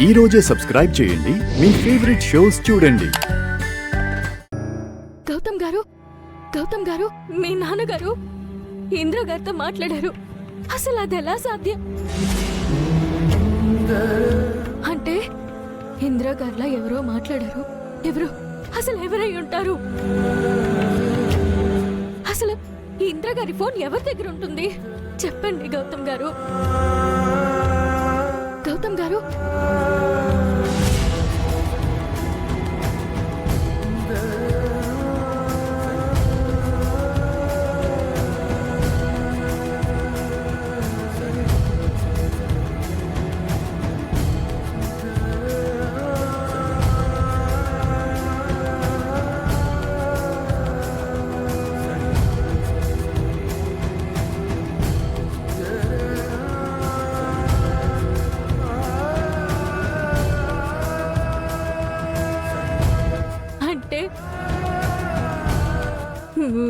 ఈ రోజే సబ్స్క్రైబ్ చేయండి, మీ ఫేవరెట్ షోస్ చూడండి. గౌతమ్ గారు, మీ నాన్నగారు ఇంద్ర గారితో మాట్లాడారు. అసలు అది ఎలా సాధ్యం? అంటే ఇంద్ర గారిలా ఎవరో మాట్లాడారు. అసలు ఎవరై ఉంటారు? అసలు ఇంద్ర గారి ఫోన్ ఎవరి దగ్గర ఉంటుంది? చెప్పండి గౌతమ్ గారు.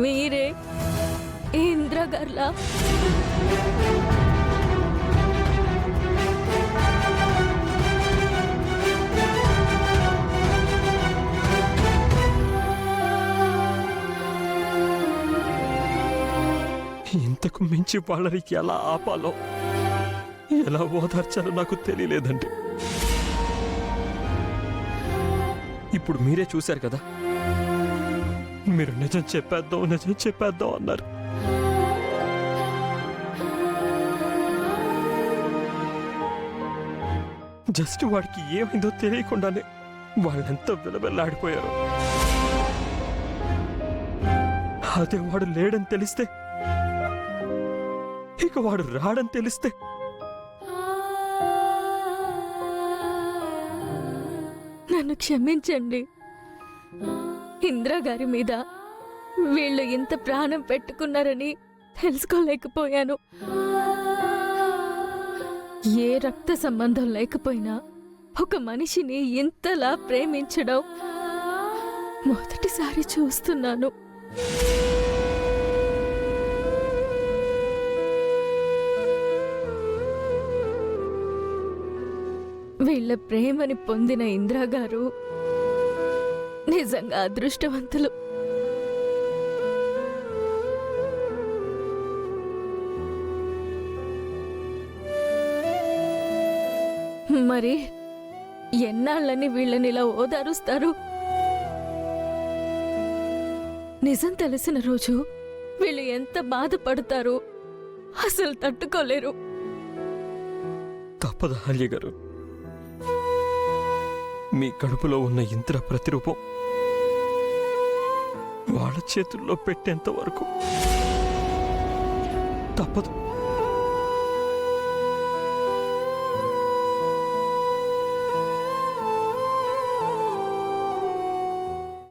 మీరే ఇంద్ర గార్లా? ఇంతకు మించి వాళ్ళని ఎలా ఆపాలో, ఎలా ఓదార్చాలో నాకు తెలియలేదండి. ఇప్పుడు మీరే చూశారు కదా, మీరు నిజం చెప్పేద్దాం అన్నారు. జస్ట్ వాడికి ఏమైందో తెలియకుండానే వాళ్ళెంత విలవెల్లాడిపోయారు. అదే వాడు లేడని తెలిస్తే, ఇక వాడు రాడని తెలిస్తే, నన్ను క్షమించండి. ఇంద్ర గారి మీద వీళ్ళు ఇంత ప్రాణం పెట్టుకున్నారని తెలుసుకోలేకపోయాను. ఏ రక్త సంబంధం లేకపోయినా ఒక మనిషిని ఇంతలా ప్రేమించడం మొదటిసారి చూస్తున్నాను. వీళ్ళ ప్రేమని పొందిన ఇంద్ర గారు నిజంగా అదృష్టవంతులు. మరి ఎన్నాళ్ళని వీళ్ళని ఇలా ఓదారుస్తారు? నిజం తెలిసిన రోజు వీళ్ళు ఎంత బాధపడతారు, అసలు తట్టుకోలేరు. తప్పదు అల్య గారు. మీ కడుపులో ఉన్న ఇంద్ర ప్రతిరూపం వాళ్ళ చేతుల్లో పెట్టేంత వరకు తప్పదు.